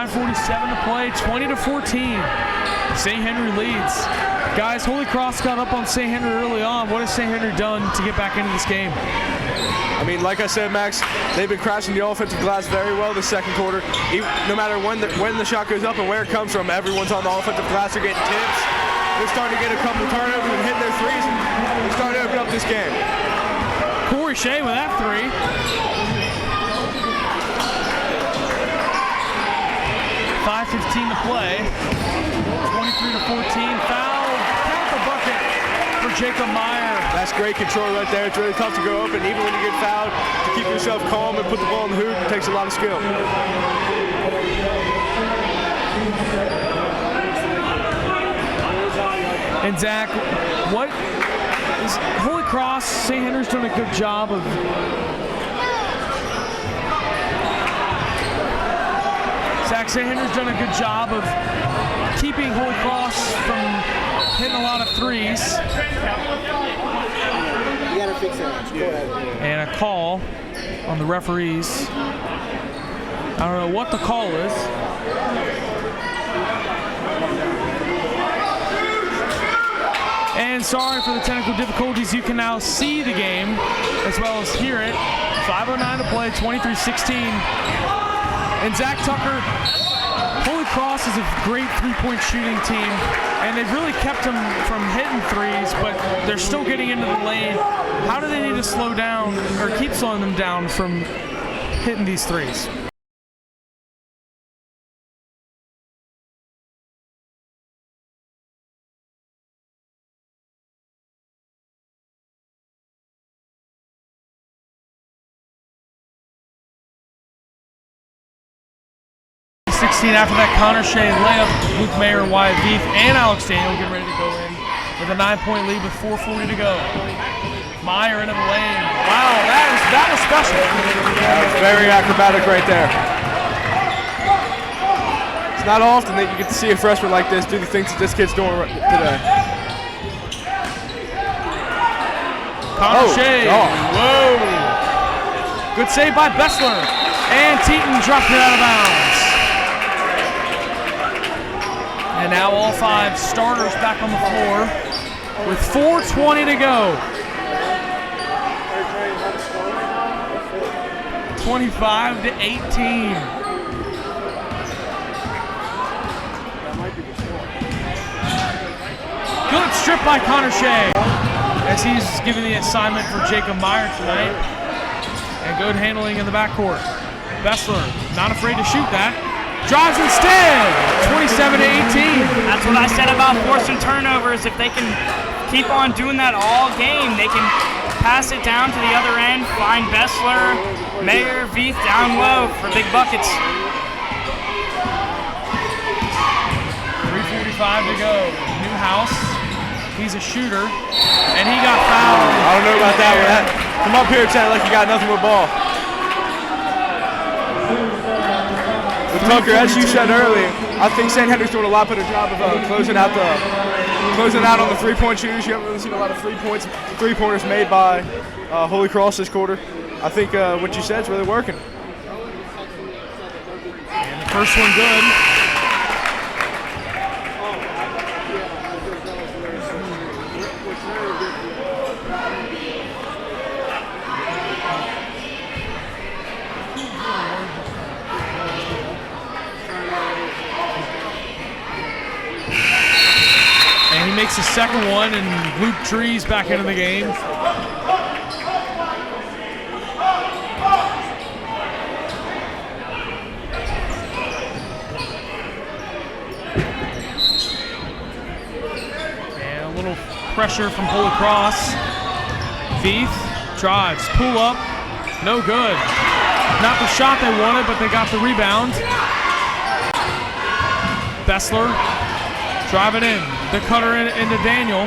5:47 to play, 20-14. St. Henry leads. Guys, Holy Cross got up on St. Henry early on. What has St. Henry done to get back into this game? I mean, like I said, Max, they've been crashing the offensive glass very well this second quarter. No matter when the shot goes up and where it comes from, everyone's on the offensive glass. They're getting tips. They're starting to get a couple turnovers and hitting their threes, and they're starting to open up this game. Corey Shea with that three. 5:15 to play. 23-14. Foul. Count the bucket for Jacob Meyer. That's great control right there. It's really tough to go open, even when you get fouled. To keep yourself calm and put the ball in the hoop, it takes a lot of skill. And Zach, what is Holy Cross? St. Henry's done a good job of St. Henry's done a good job of keeping Holy Cross from hitting a lot of threes. You gotta fix that. And a call on the referees. I don't know what the call is. And sorry for the technical difficulties. You can now see the game as well as hear it. 5:09 to play, 23-16. And Zach Tucker, Holy Cross is a great three-point shooting team, and they've really kept them from hitting threes, but they're still getting into the lane. How do they need to slow down or keep slowing them down from hitting these threes? After that Connor Shea layup, Luke Mayer, Wyatt Veith, and Alex Daniel getting ready to go in with a 9-point lead with 4:40 to go. Meyer into the lane. Wow, that was special. That was very acrobatic right there. It's not often that you get to see a freshman like this do the things that this kid's doing today. Connor Shea. Whoa. Good save by Bessler. And Teton dropped it out of bounds. And now all five starters back on the floor with 4:20 to go. 25-18. Good strip by Connor Shea as he's given the assignment for Jacob Meyer tonight. And good handling in the backcourt. Bessler not afraid to shoot that. Drives instead, 27-18. That's what I said about forcing turnovers. If they can keep on doing that all game, they can pass it down to the other end, find Bessler, Mayer, Veith down low for big buckets. 3:45 to go. Newhouse, he's a shooter, and he got fouled. I don't know about that one. Come up here, Chad, like you got nothing but ball. With Tucker, as you said earlier, I think St. Henry's doing a lot better job of closing out on the three-point shooters. You haven't really seen a lot of three-pointers made by Holy Cross this quarter. I think what you said is really working. And the first one good. He makes the second one, and Luke Trees back into the game. And a little pressure from Holy Cross. Veith drives, pull up, no good. Not the shot they wanted, but they got the rebound. Bessler driving in. The cutter into Daniel.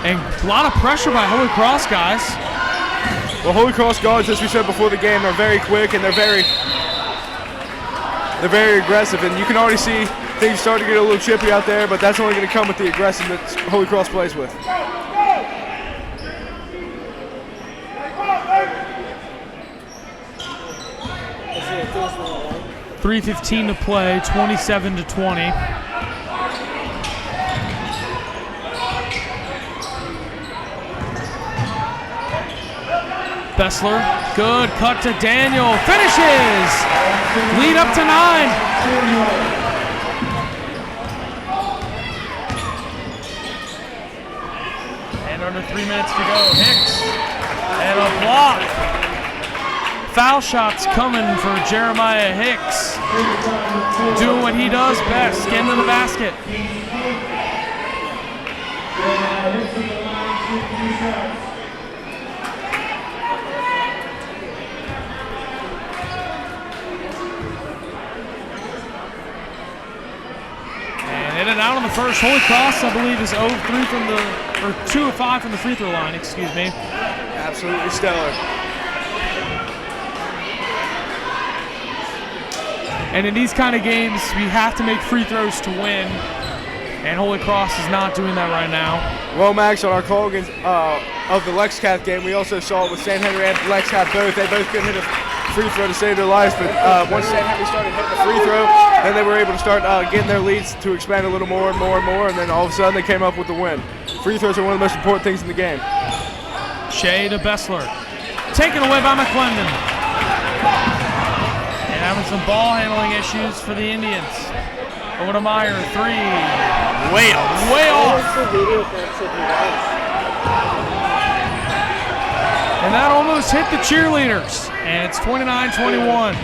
And a lot of pressure by Holy Cross, guys. Well, Holy Cross guards, as we said before the game, are very quick and they're very aggressive. And you can already see things starting to get a little chippy out there, but that's only going to come with the aggressiveness Holy Cross plays with. 3:15 to play, 27-20. Bessler, good cut to Daniel, finishes! Lead up to 9. And under 3 minutes to go, Hicks, and a block. Foul shots coming for Jeremiah Hicks. Doing what he does best, getting to the basket. And in and out on the first. Holy Cross, I believe, is 0-3 from the, or 2 of 5 from the free throw line, excuse me. Absolutely stellar. And in these kind of games, we have to make free throws to win. And Holy Cross is not doing that right now. Well, Max, on our call against, of the Lexcath game, we also saw it with St. Henry and Lexcath both. They both couldn't hit a free throw to save their lives, but once St. Henry started hitting the free throw, then they were able to start getting their leads to expand a little more and more and more, and then all of a sudden they came up with the win. Free throws are one of the most important things in the game. Shea to Bessler. Taken away by McClendon. And having some ball handling issues for the Indians. Over to Meyer, 3. Way off. Way off. And that almost hit the cheerleaders. And it's 29-21.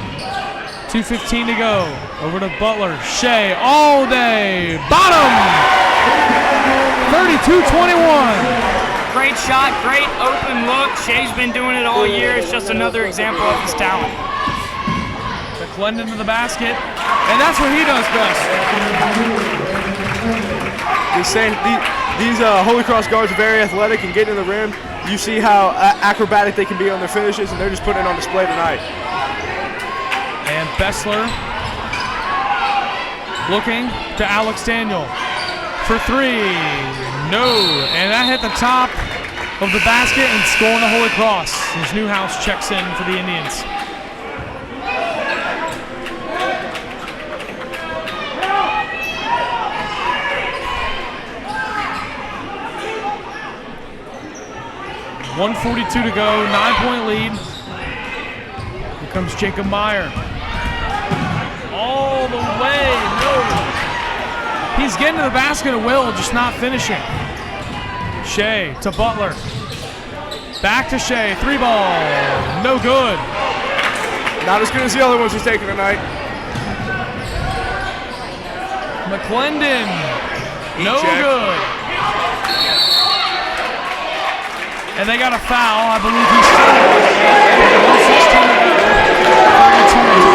2:15 to go. Over to Butler. Shea all day. Bottom. 32-21. Great shot, great open look. Shea's been doing it all year. It's just another example of his talent. McClendon to the basket. And that's what he does best. These Holy Cross guards are very athletic and getting to the rim. You see how acrobatic they can be on their finishes, and they're just putting it on display tonight. And Bessler looking to Alex Daniel for 3. No. And that hit the top of the basket and scoring the Holy Cross. As Newhouse checks in for the Indians. .142 to go, 9-point lead. Here comes Jacob Meyer. All the way, no. He's getting to the basket at will, just not finishing. Shea to Butler. Back to Shea, 3 ball, no good. Not as good as the other ones he's taking tonight. McClendon, no good. And they got a foul. I believe he's still 2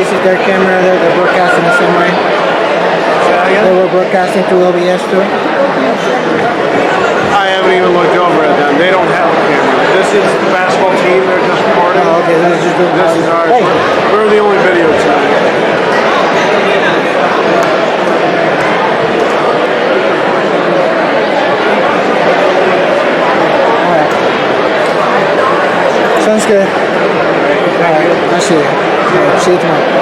this is their camera. They're broadcasting the same way. They were broadcasting through OBS too. I haven't even looked over at them. They don't have a camera. This is the basketball team. They're just recording. Oh, okay. This is ours. Hey. We're the only video tonight. Sounds good. All right. I'll see you. All right. See you tomorrow.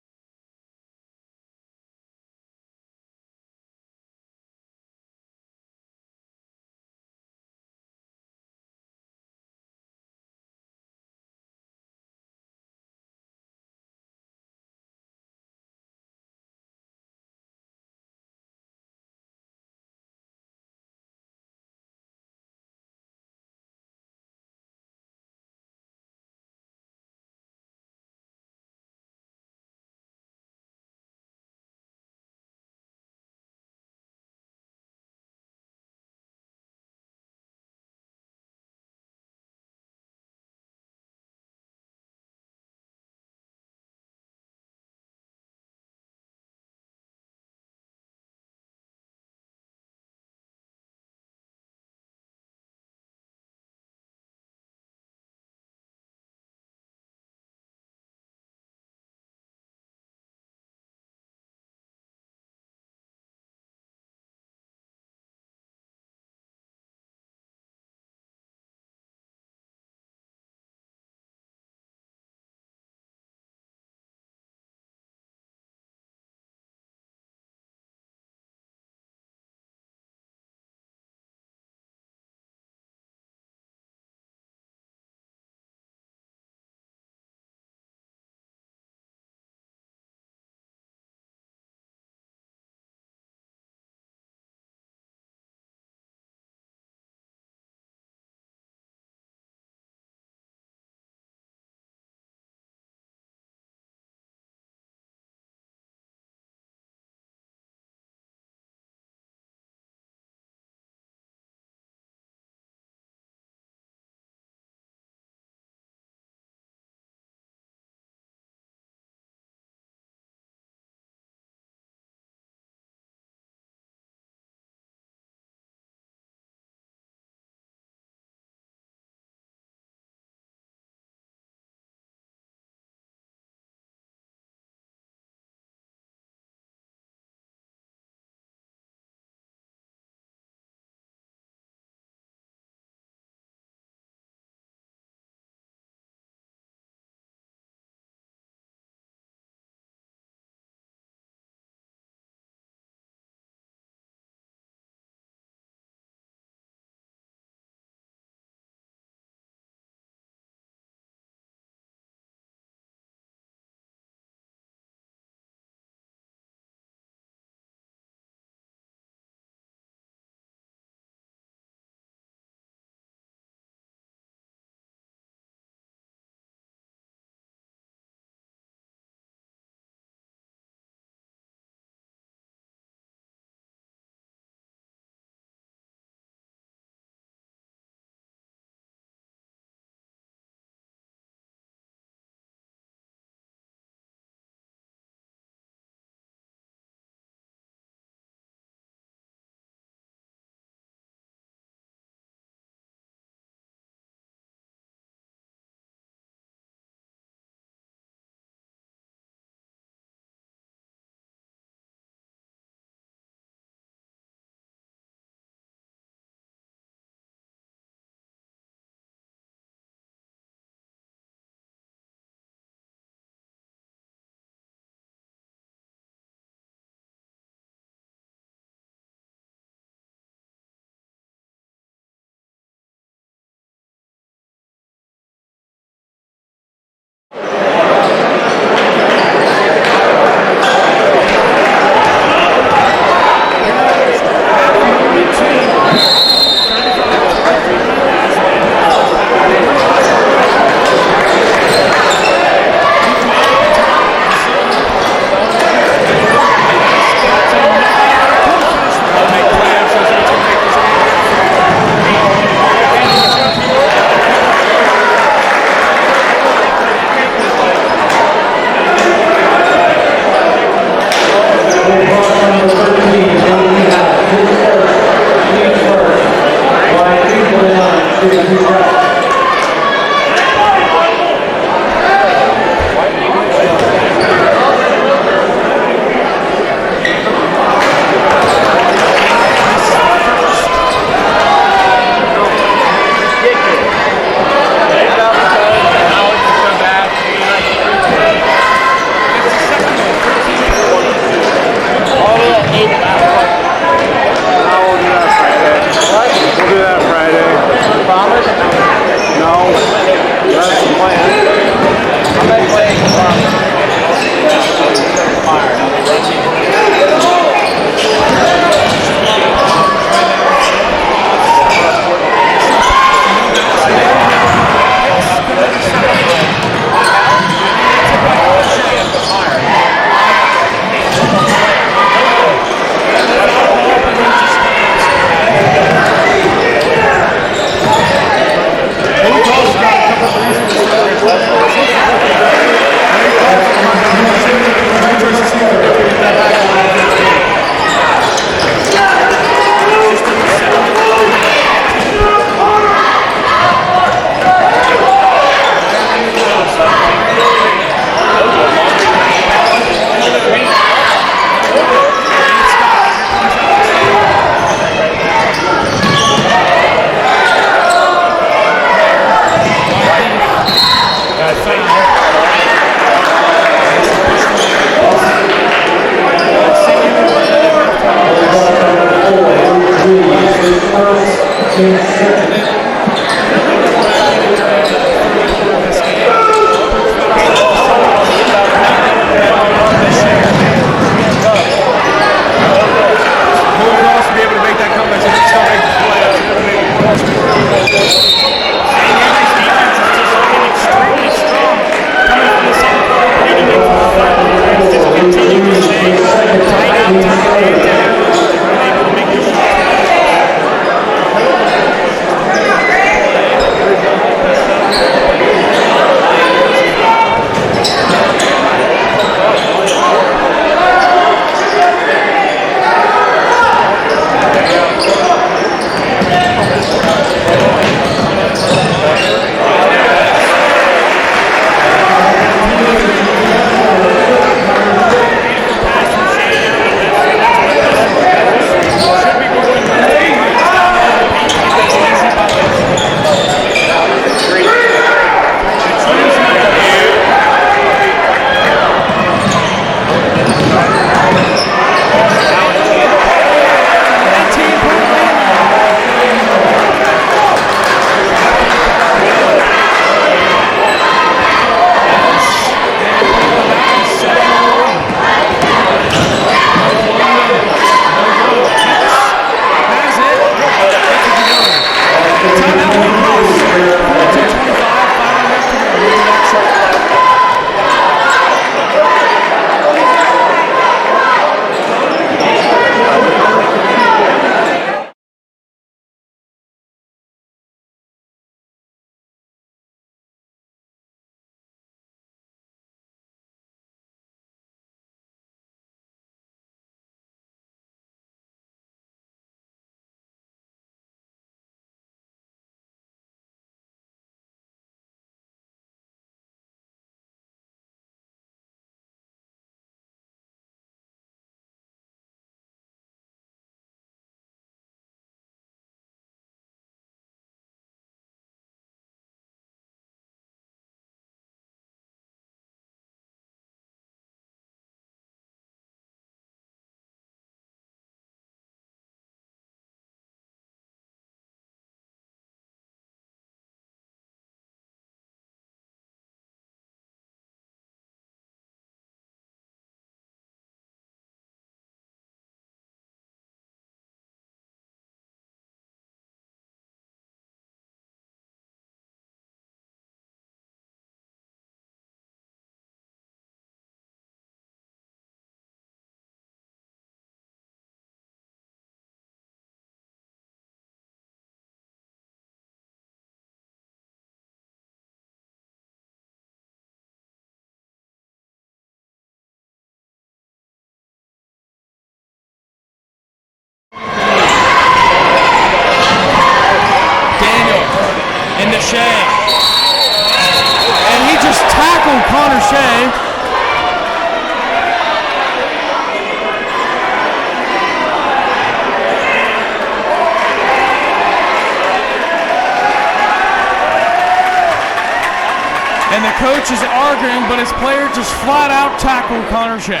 And the coach is arguing, but his player just flat out tackled Connor Shea.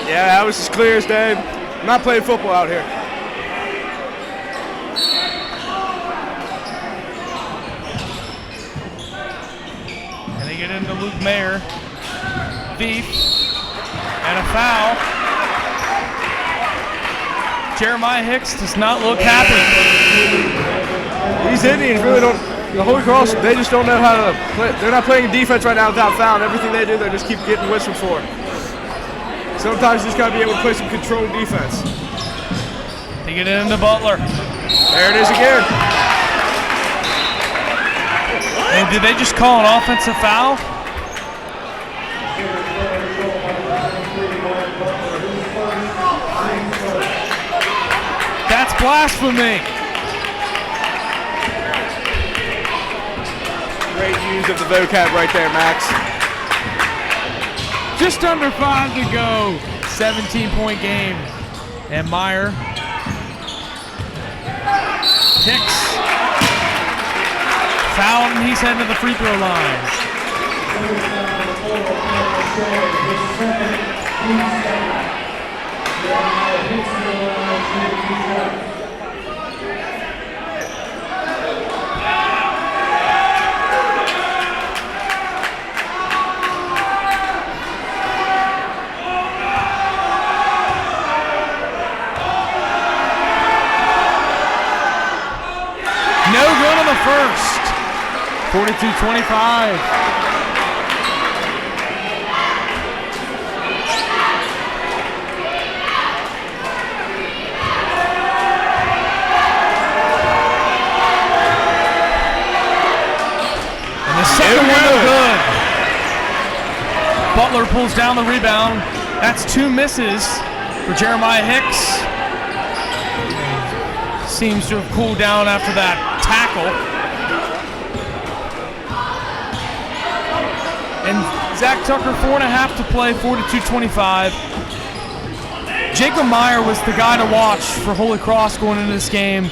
Yeah, that was as clear as day. I'm not playing football out here. And they get into Luke Mayer. Deep. And a foul. Jeremiah Hicks does not look happy. These Indians really don't, the Holy Cross, they just don't know how to play. They're not playing defense right now without fouling. Everything they do, they just keep getting whistled for. Sometimes you just got to be able to play some controlled defense. They get into Butler. There it is again. And did they just call an offensive foul? That's blasphemy. Great use of the vocab right there, Max. Just under 5 to go. 17-point game. And Meyer. Hicks. Fouled, and he's heading to the free throw line. No good on the first. 42-25. And the second one no good. Butler pulls down the rebound. That's 2 misses for Jeremiah Hicks. Seems to have cooled down after that tackle. And Zach Tucker, 4.5 to play, 42-25. Jacob Meyer was the guy to watch for Holy Cross going into this game.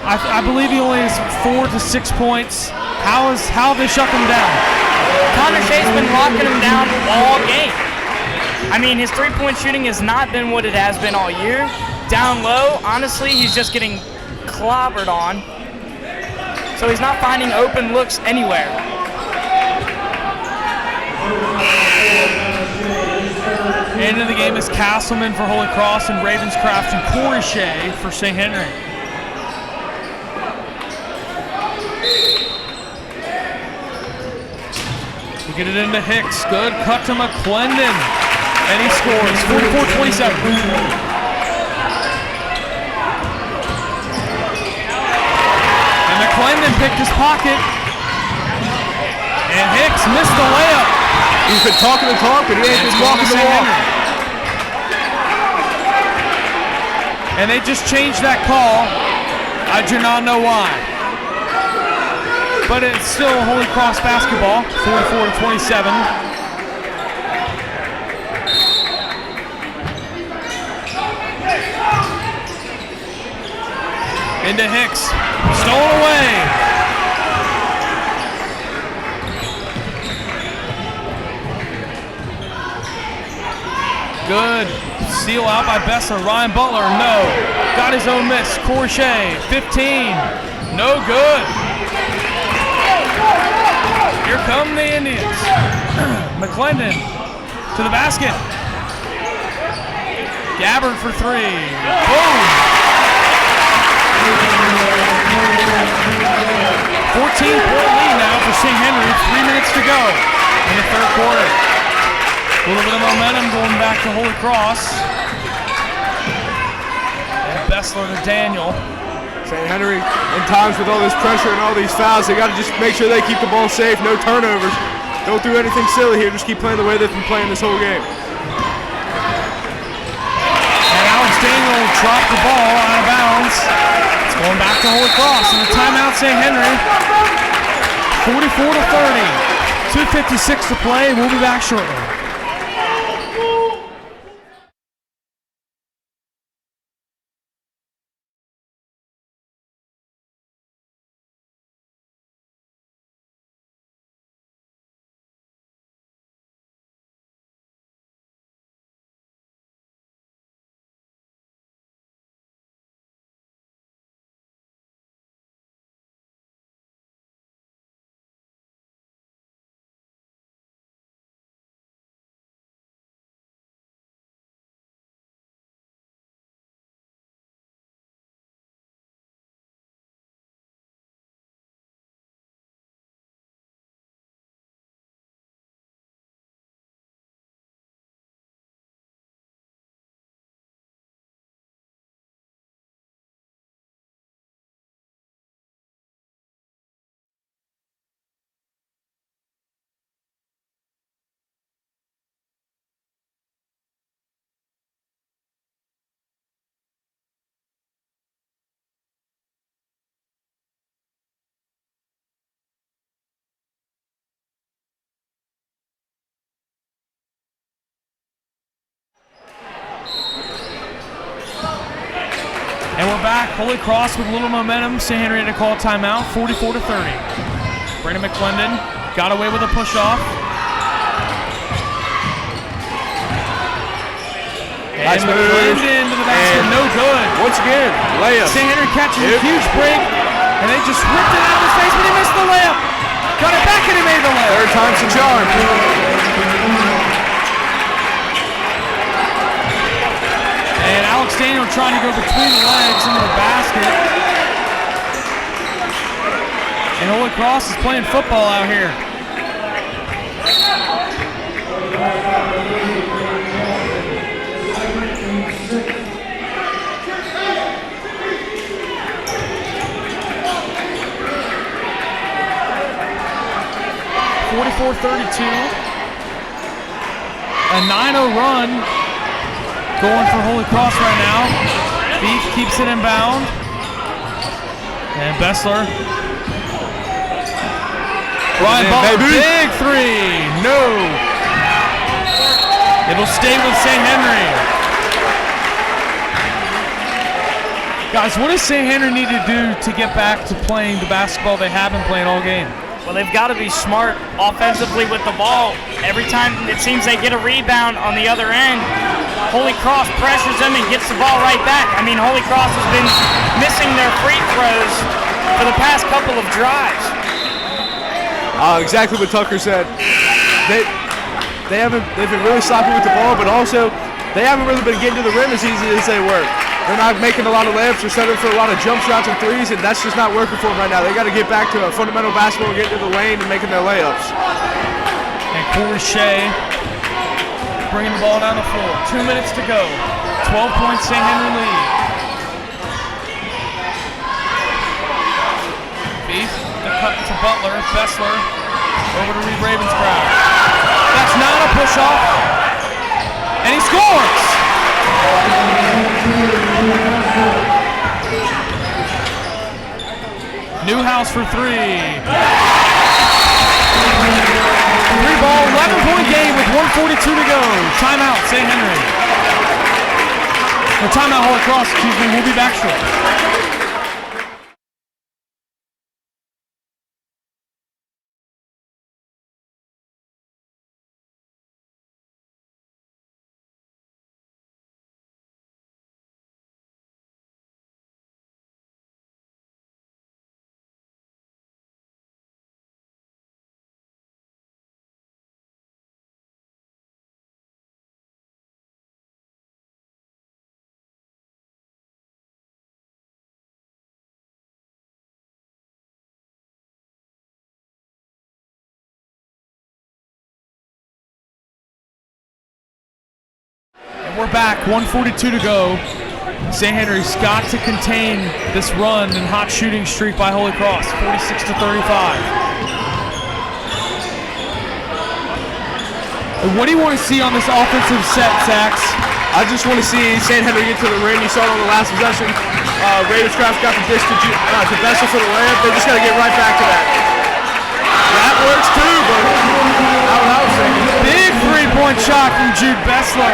I believe he only has 4 to 6 points. How have they shut him down? Connor Shea's been locking him down all game. I mean, his three-point shooting has not been what it has been all year. Down low, honestly, he's just getting clobbered on. So he's not finding open looks anywhere. Into the game is Castleman for Holy Cross and Ravenscraft and Corey Shea for St. Henry. We get it into Hicks. Good cut to McClendon. And he scores. 44-27. And McClendon picked his pocket. And Hicks missed the layup. He's been talking the talk, but he ain't been walking the walk. And they just changed that call. I do not know why. But it's still Holy Cross basketball, 44-27. Into Hicks, stolen away. Good. Seal out by Bessa. Ryan Butler, no. Got his own miss. Corey Shea, 15. No good. Here come the Indians. McClendon to the basket. Gabbard for 3. Boom. 14-point lead now for St. Henry. 3 minutes to go in the third quarter. A little bit of momentum going back to Holy Cross. And Bessler to Daniel. St. Henry, in times with all this pressure and all these fouls, they got to just make sure they keep the ball safe, no turnovers. Don't do anything silly here, just keep playing the way they've been playing this whole game. And Alex Daniel dropped the ball out of bounds. It's going back to Holy Cross. And the timeout, St. Henry. 44-30. 2:56 to play. We'll be back shortly. Holy Cross with a little momentum. St. Henry had to call a timeout, 44-30. Brandon McClendon got away with a push-off. And McClendon to the basket, no good. Once again, layup. St. Henry catches a huge break, and they just ripped it out of his face, but he missed the layup. Got it back, and he made the layup. Third time's the charm. And Alex Daniel trying to go between the legs into the basket. And Holy Cross is playing football out here. (44-32). A 9-0 run going for Holy Cross right now. Beef keeps it inbound. And Bessler. Ryan Butler, big three. No. It'll stay with St. Henry. Guys, what does St. Henry need to do to get back to playing the basketball they have been playing all game? Well, they've got to be smart offensively with the ball. Every time it seems they get a rebound on the other end, Holy Cross pressures them and gets the ball right back. I mean, Holy Cross has been missing their free throws for the past couple of drives. Exactly what Tucker said. They've been really sloppy with the ball, but also they haven't really been getting to the rim as easy as they were. They're not making a lot of layups. They're settling for a lot of jump shots and threes, and that's just not working for them right now. They got to get back to a fundamental basketball and get into the lane and making their layups. And Corey Shea bringing the ball down the floor. 2 minutes to go. 12-point St. Henry lead. Beef, the cut to Butler. Bessler over to Reed Ravenscroft. That's not a push-off. And he scores! Newhouse for three. Three ball, 11-point game with 1:42 to go. Timeout, St. Henry. Or timeout, Holy Cross, excuse me. We'll be back shortly. We're back, 1:42 to go. St. Henry's got to contain this run and hot shooting streak by Holy Cross, 46-35. What do you want to see on this offensive set, Sax? I just want to see St. Henry get to the rim. You saw it on the last possession. Ravenscroft got the dish to Bessel for the layup. They just got to get right back to that. That works too, but I was thinking. Big three-point shot from Jude Bessler.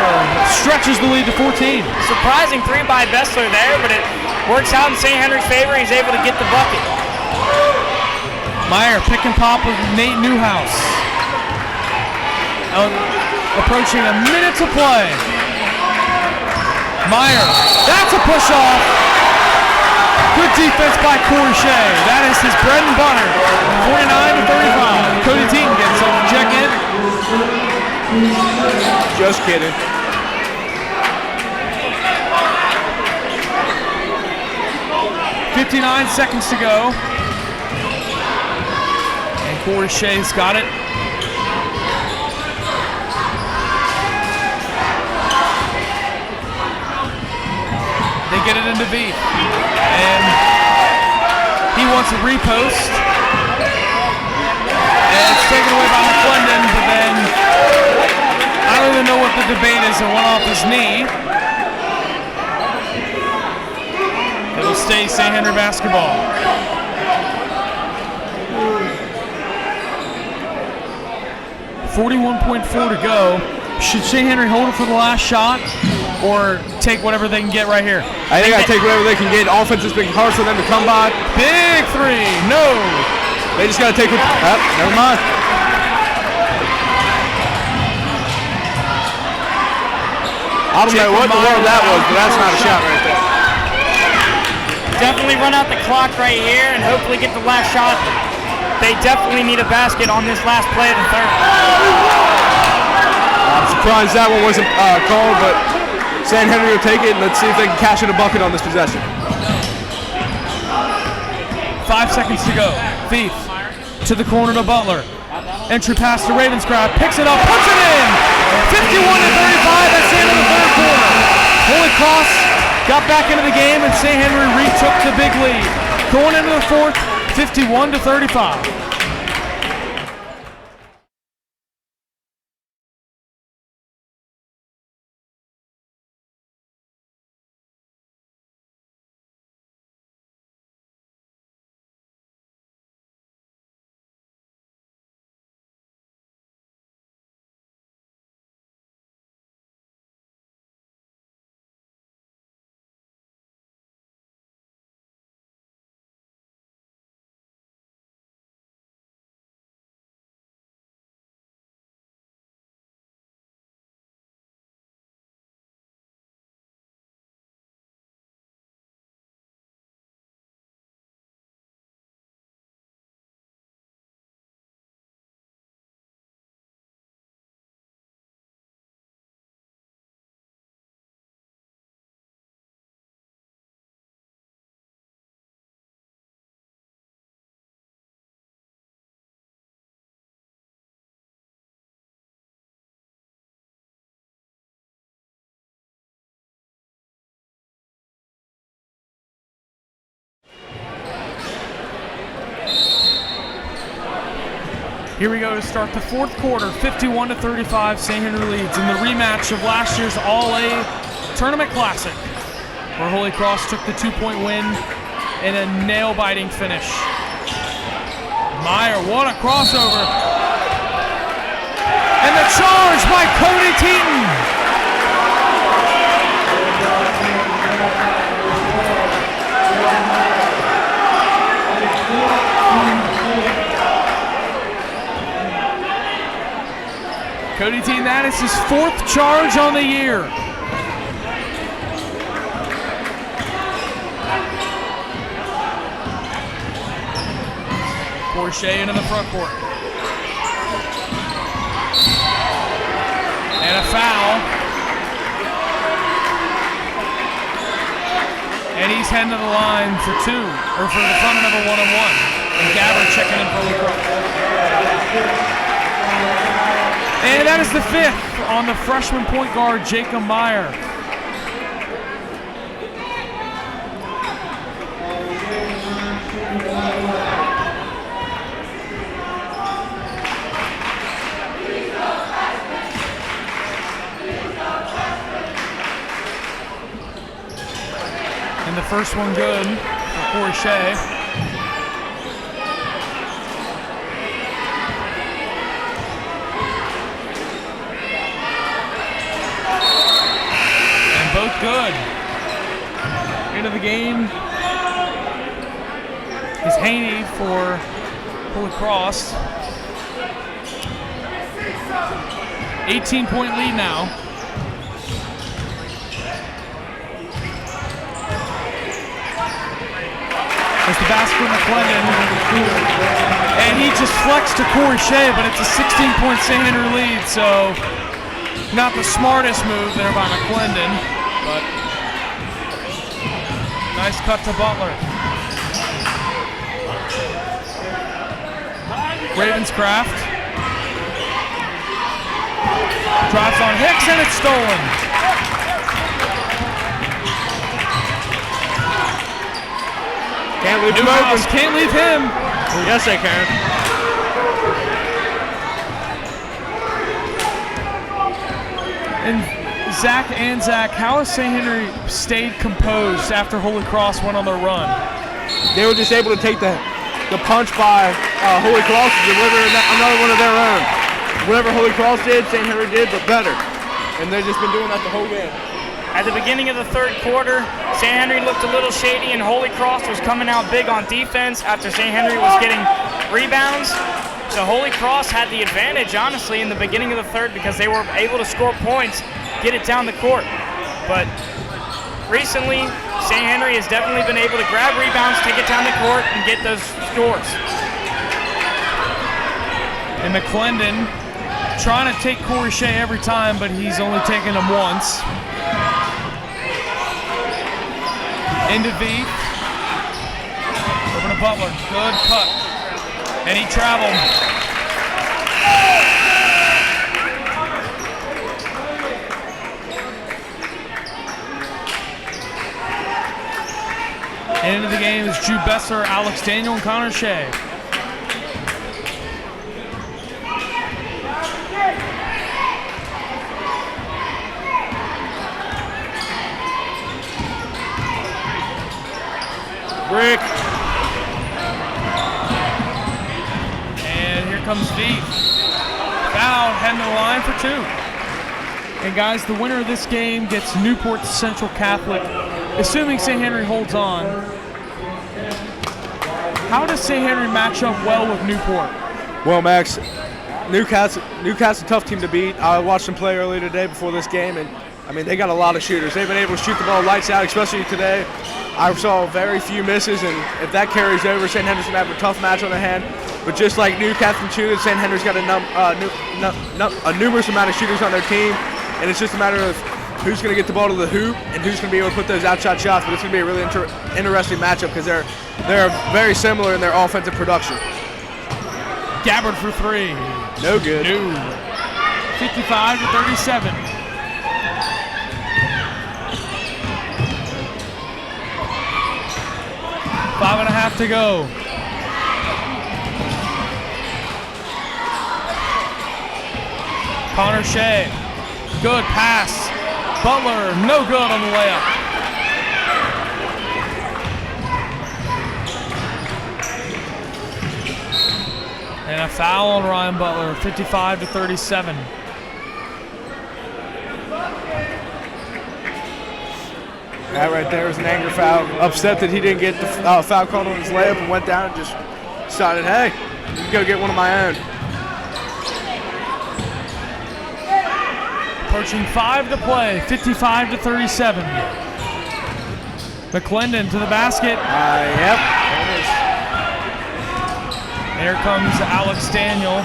Stretches the lead to 14. Surprising three by Bessler there, but it works out in St. Henry's favor. He's able to get the bucket. Meyer pick and pop with Nate Newhouse. Approaching a minute to play. Meyer, that's a push-off. Good defense by Corey Shea. That is his bread and butter. 49-35. Cody Teaton gets up to check in. Just kidding. .59 seconds to go. And Corey Shea's got it. They get it into V. And he wants a repost. And it's taken away by McClendon, but then I don't even know what the debate is. It went off his knee. It'll stay St. Henry basketball. .41.4 to go. Should St. Henry hold it for the last shot? or take whatever they can get right here? I think I take whatever they can get. Offense has been hard for them to come by. Big three. No. They just got to take what. Never mind. I don't know what the world that was, but that's not a shot right there. Definitely run out the clock right here and hopefully get the last shot. They definitely need a basket on this last play of the third. I'm surprised that one wasn't called, but St. Henry will take it, and let's see if they can cash in a bucket on this possession. 5 seconds to go. Thief to the corner to Butler. Entry pass to Ravenscraft. Picks it up, puts it in. 51-35. That's the end of the third quarter. Holy Cross got back into the game, and St. Henry retook the big lead. Going into the fourth, 51-35. Here we go to start the fourth quarter, 51-35, St. Henry leads in the rematch of last year's All-A Tournament Classic, where Holy Cross took the 2-point win in a nail-biting finish. Meyer, what a crossover. And the charge by Cody Teaton. Cody Teaton, that is his fourth charge on the year. Porsche into the front court. And a foul. And he's heading to the line for two, or for the front of a one-on-one. And Gabbard checking in for Lacrosse. And that is the fifth on the freshman point guard, Jacob Meyer. And the first one good for Porsche. Both good. Into the game is Haney for Holy Cross. 18-point lead now. There's the basket from McClendon. And he just flexed to Corey Shea, but it's a 16-point St. Henry lead, so not the smartest move there by McClendon. But nice cut to Butler. Ravenscraft drops on Hicks, and it's stolen. Can't leave him open. Can't leave him. Yes, they can. And Zach, how has St. Henry stayed composed after Holy Cross went on their run? They were just able to take the punch by Holy Cross and deliver another one of their own. Whatever Holy Cross did, St. Henry did, but better. And they've just been doing that the whole game. At the beginning of the third quarter, St. Henry looked a little shady, and Holy Cross was coming out big on defense after St. Henry was getting rebounds. So Holy Cross had the advantage, honestly, in the beginning of the third because they were able to score points, get it down the court. But recently, St. Henry has definitely been able to grab rebounds, take it down the court, and get those scores. And McClendon trying to take Corey Shea every time, but he's only taken him once. Into V. Over to Butler. Good cut. And he traveled. And into the game is Drew Bessler, Alex Daniel, and Connor Shea. Rick. And here comes V. Foul, heading to the line for 2. And guys, the winner of this game gets Newport Central Catholic, assuming St. Henry holds on. How does St. Henry match up well with Newport? Well, Max, Newcastle, tough team to beat. I watched them play earlier today before this game, and I mean, they got a lot of shooters. They've been able to shoot the ball lights out, especially today. I saw very few misses, and if that carries over, St. Henry's going to have a tough match on their hand. But just like Newcastle shooted, St. Henry's got a numerous amount of shooters on their team, and it's just a matter of who's going to get the ball to the hoop and who's going to be able to put those outshot shots. But it's going to be a really interesting matchup because they're very similar in their offensive production. Gabbard for 3. No good. No. 55-37. Five and a half to go. Connor Shea, good pass. Butler, no good on the layup. And a foul on Ryan Butler, 55-37. That right there was an anger foul. Upset that he didn't get the foul called on his layup and went down and just decided, hey, you can go get one of my own. Approaching 5 to play, 55-37. McClendon to the basket. Yep. There comes Alex Daniel.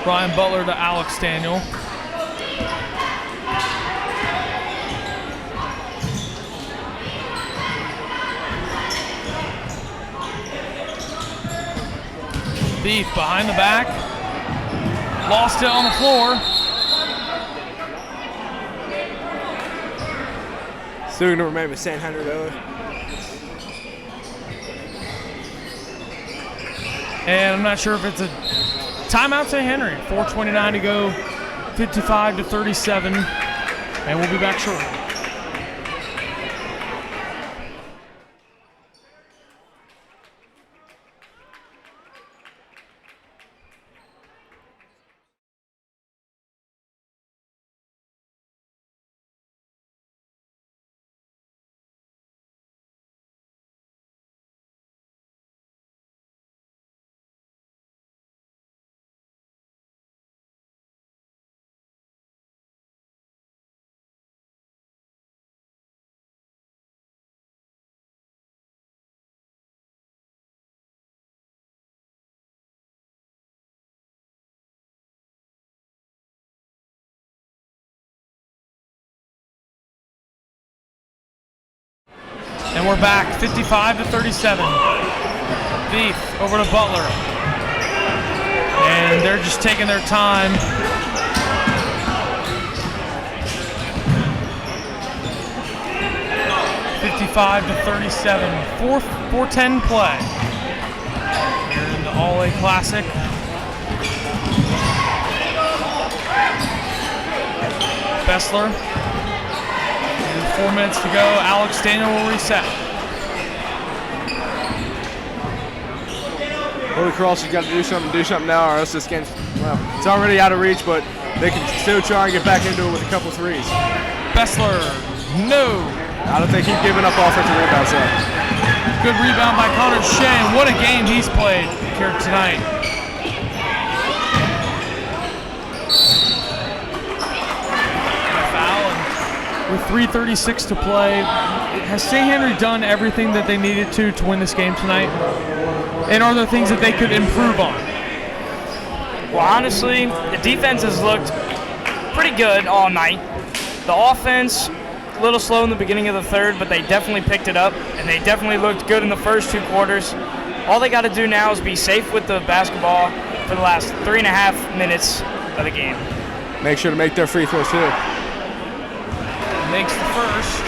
Ryan Butler to Alex Daniel. Beef behind the back. Lost it on the floor. Still going to remain with St. Henry though. And I'm not sure if it's a timeout St. Henry. 4:29 to go, 55-37. And we'll be back shortly. And we're back, 55-37. Beef over to Butler. And they're just taking their time. $55-37. 4:10 play. Here in the All-A Classic. Bessler. 4 minutes to go. Alex Daniel will reset. Holy Cross has got to do something now, or else this game's, well, it's already out of reach, but they can still try and get back into it with a couple threes. Bessler, no. I don't think he's giving up offensive rebounds yet. Good rebound by Connor Shea. What a game he's played here tonight. With 3:36 to play, has St. Henry done everything that they needed to win this game tonight? And are there things that they could improve on? Well, honestly, the defense has looked pretty good all night. The offense, a little slow in the beginning of the third, but they definitely picked it up, and they definitely looked good in the first 2 quarters. All they got to do now is be safe with the basketball for the last 3.5 minutes of the game. Make sure to make their free throws too. Makes the first.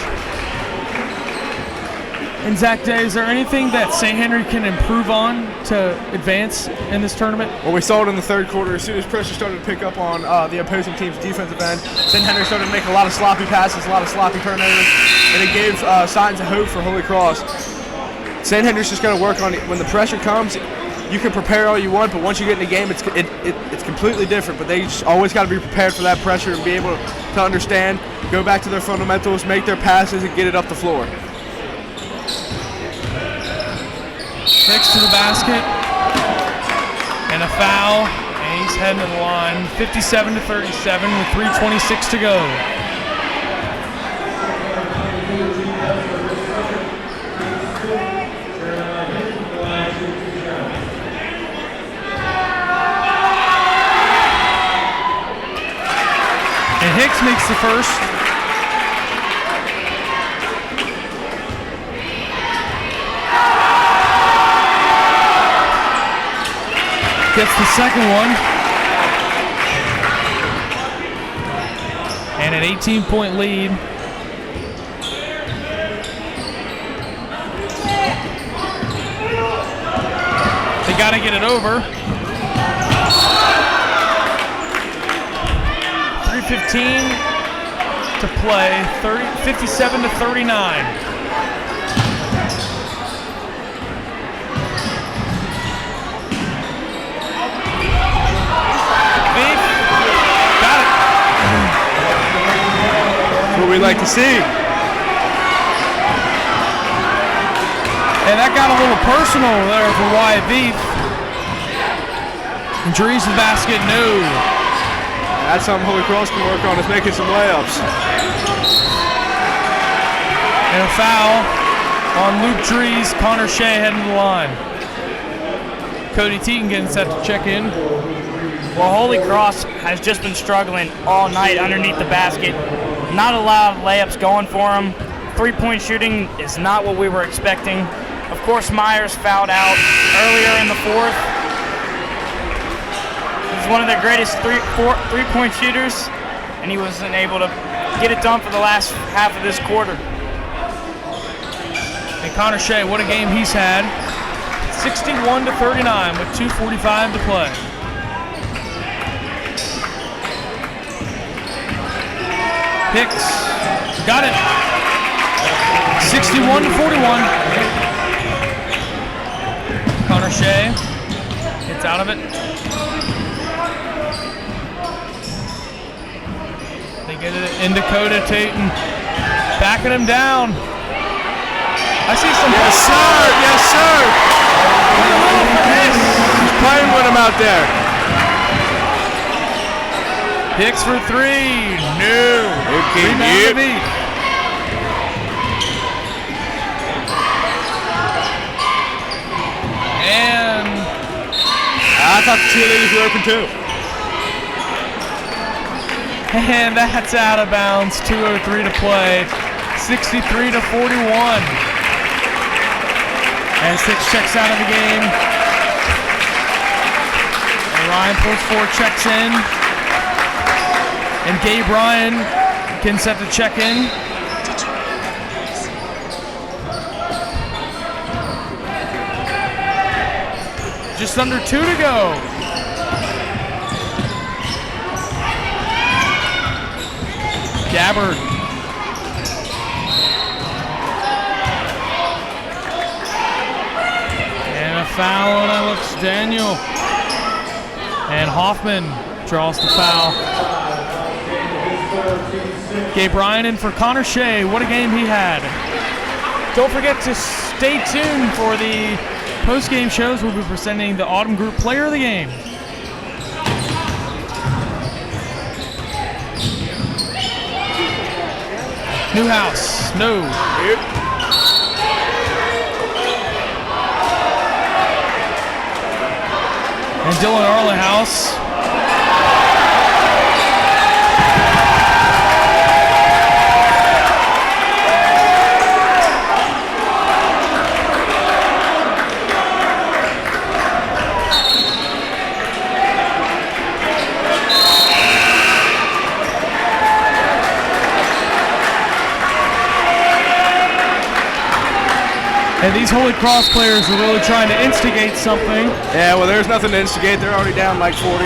And Zach Day, is there anything that St. Henry can improve on to advance in this tournament? Well, we saw it in the third quarter. As soon as pressure started to pick up on the opposing team's defensive end, St. Henry started to make a lot of sloppy passes, a lot of sloppy turnovers, and it gave signs of hope for Holy Cross. St. Henry's just got to work on it. When the pressure comes, you can prepare all you want, but once you get in the game, it's completely different. But they just always got to be prepared for that pressure and be able to understand, go back to their fundamentals, make their passes, and get it up the floor. Next to the basket, and a foul, and he's heading to the line. 57-37 with 3:26 to go. And Hicks makes the first. Gets the second one. And an 18-point lead. They got to get it over. 3:15 to play. 57-39. What we like to see. And that got a little personal there for Wyatt Veith. And Drees the basket, no. That's something Holy Cross can work on, is making some layups. And a foul on Luke Drees. Connor Shea heading to the line. Cody Teaton getting set to check in. Well, Holy Cross has just been struggling all night underneath the basket. Not a lot of layups going for them. 3-point shooting is not what we were expecting. Of course, Myers fouled out earlier in the fourth. He's one of their greatest three-point shooters, and he wasn't able to get it done for the last half of this quarter. And Connor Shea, what a game he's had. 61-39 with 2:45 to play. Hicks got it. 61-41. Connor Shea gets out of it. They get it in Dakota Tatum, backing him down. I see some. Yes, sir. Yes, sir. He's playing with him out there. Hicks for three. No. Okay, Rebound to Veith. And I thought the cheerleaders were open too. And that's out of bounds. 2:03 to play. 63-41. As Hicks checks out of the game. And Ryan pulls forward, checks in. And Gabe Ryan getting set to check in. Just under 2 to go. Gabbard. And a foul, and it Alex Daniel. And Hoffman draws the foul. Gabe Ryan in for Connor Shea. What a game he had. Don't forget to stay tuned for the post-game shows. We'll be presenting the Autumn Group Player of the Game. Newhouse, no. Yep. And Dylan Arlenhouse. And these Holy Cross players are really trying to instigate something. Yeah, well, there's nothing to instigate. They're already down like 40.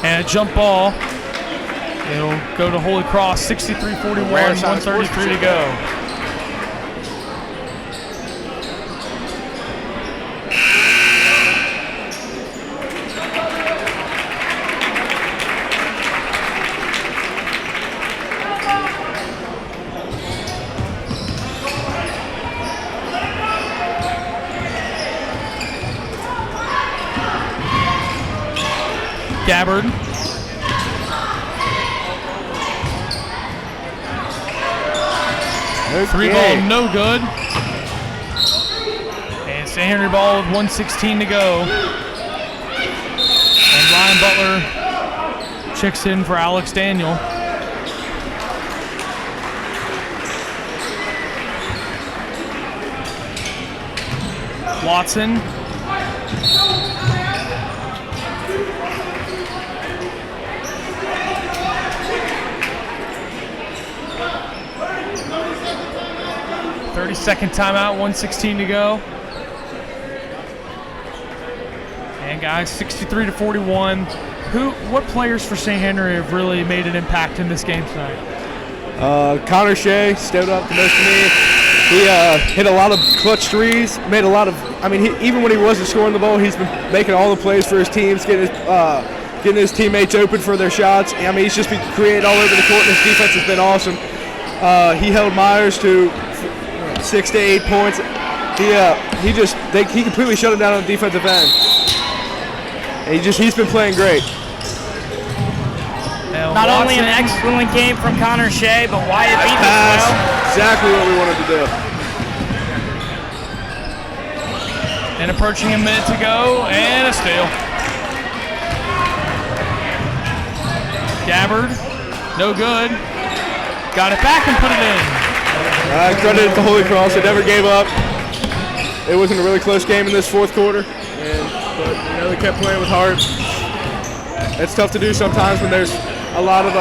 And a jump ball. It'll go to Holy Cross, 63-41, 133 to go. Gabbard. Three ball, no good. And St. Henry ball with 1:16 to go. And Ryan Butler checks in for Alex Daniel. Watson. Second timeout, 1:16 to go. And guys, 63-41. What players for St. Henry have really made an impact in this game tonight? Connor Shea stepped up the most to me. He hit a lot of clutch threes, made a lot of, even when he wasn't scoring the ball, he's been making all the plays for his teams, getting his teammates open for their shots. He's just been creating all over the court, and his defense has been awesome. He held Myers to 6 to 8 points. He completely shut him down on the defensive end. And he's been playing great. Not only an excellent game from Connor Shea, but Wyatt Beaton as well. Exactly what we wanted to do. And approaching a minute to go, and a steal. Gabbard, no good. Got it back and put it in. Credit to Holy Cross. They never gave up. It wasn't a really close game in this fourth quarter, but they kept playing with heart. It's tough to do sometimes when there's a lot of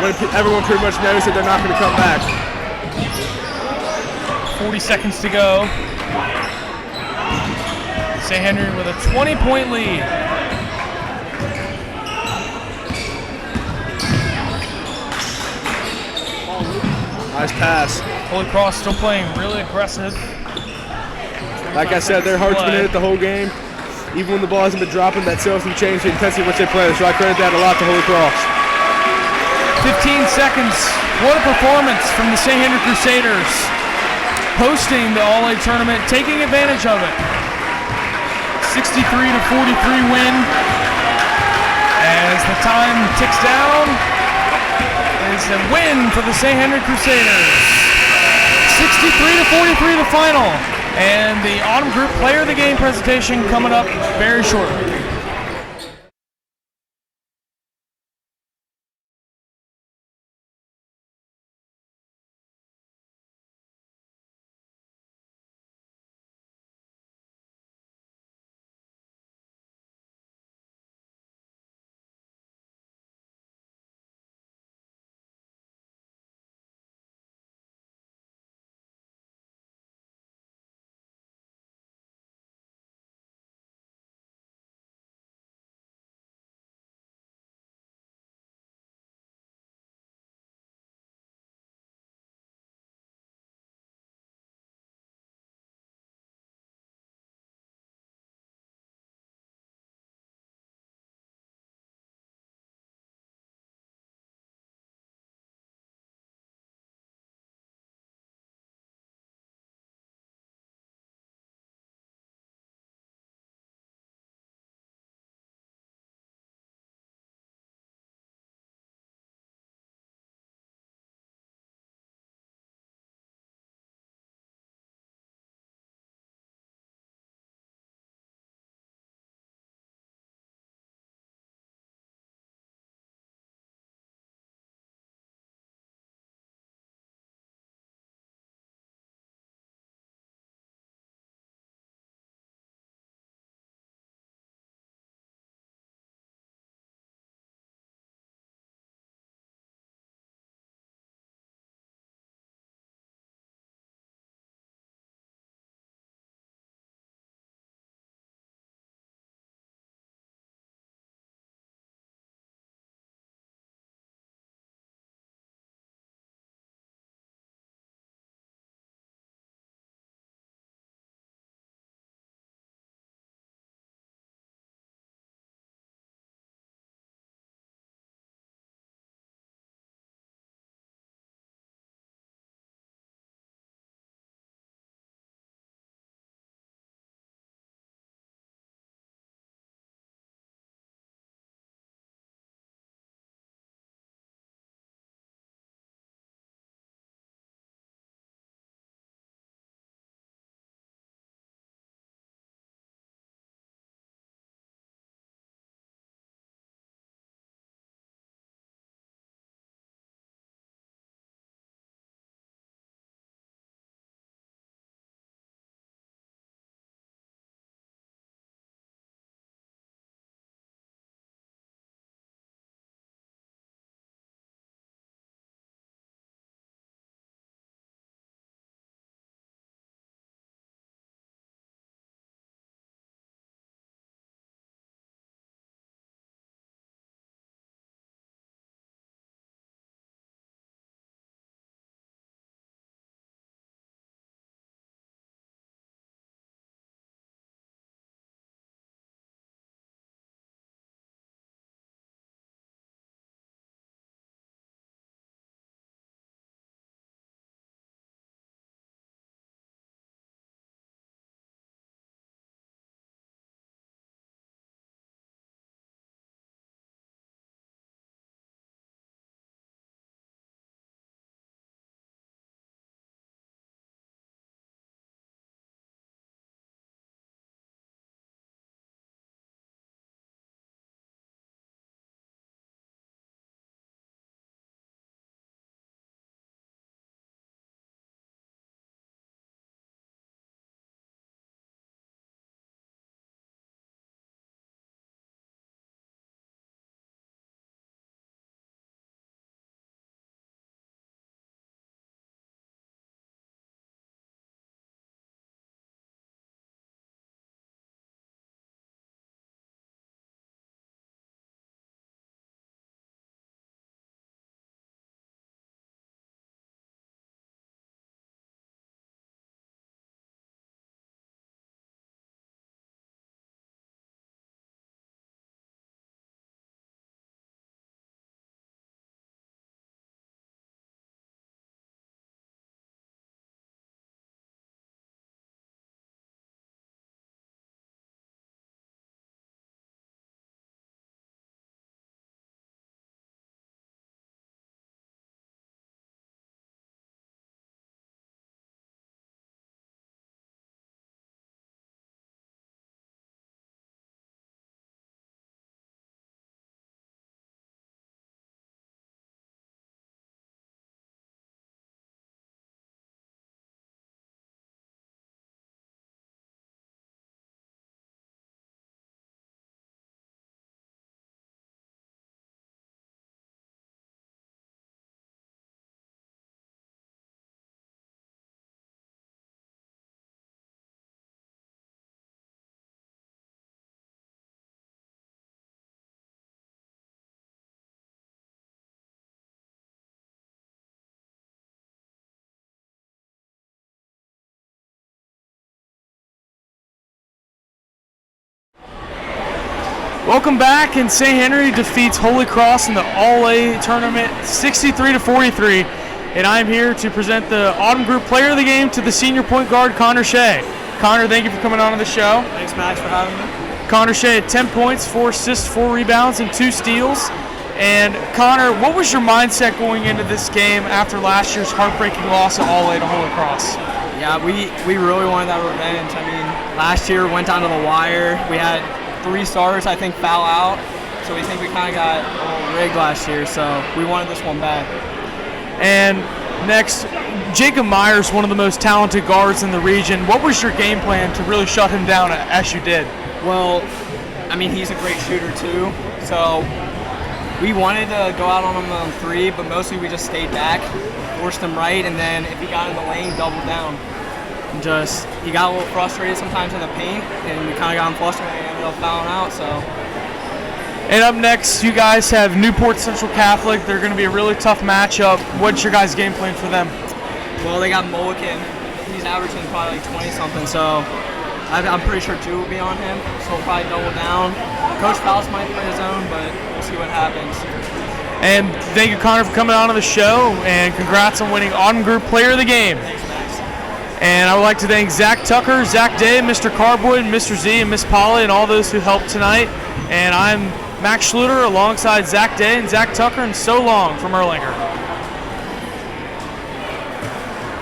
when everyone pretty much knows that they're not going to come back. 40 seconds to go. St. Henry with a 20-point lead. Nice pass. Holy Cross still playing really aggressive. Like I said, their heart's been in it the whole game. Even when the ball hasn't been dropping, that still hasn't changed the intensity of which they play. So I credit that a lot to Holy Cross. 15 seconds. What a performance from the St. Henry Crusaders. Hosting the All-A tournament, taking advantage of it. 63-43 win. As the time ticks down, is a win for the St. Henry Crusaders. 63-43 the final. And the Autumn Group Player of the Game presentation coming up very shortly. Welcome back, and St. Henry defeats Holy Cross in the All-A tournament 63-43. And I'm here to present the Autumn Group Player of the Game to the senior point guard, Connor Shea. Connor, thank you for coming on the show. Thanks, Max, for having me. Connor Shea had 10 points, 4 assists, 4 rebounds, and 2 steals. And Connor, what was your mindset going into this game after last year's heartbreaking loss at All-A to Holy Cross? Yeah, we really wanted that revenge. I mean, last year we went down to the wire. We had 3 starters, I think, foul out. So we think we kind of got a little rigged last year. So we wanted this one back. And next, Jacob Myers, one of the most talented guards in the region. What was your game plan to really shut him down as you did? Well, I mean, he's a great shooter too. So we wanted to go out on him on 3, but mostly we just stayed back, forced him right, and then if he got in the lane, doubled down. And he got a little frustrated sometimes in the paint, and we kind of got him frustrated and ended up fouling out. So. And up next, you guys have Newport Central Catholic. They're going to be a really tough matchup. What's your guys' game plan for them? Well, they got Mulligan. He's averaging probably like 20-something, so I'm pretty sure 2 will be on him. So we'll probably double down. Coach Faust might play his own, but we'll see what happens. And thank you, Connor, for coming on to the show, and congrats on winning Autumn Group Player of the Game. Thanks, Max. And I would like to thank Zach Tucker, Zach Day, Mr. Carboy, Mr. Z, and Miss Polly, and all those who helped tonight. And I'm Max Schluter alongside Zach Day and Zach Tucker, and so long from Erlanger.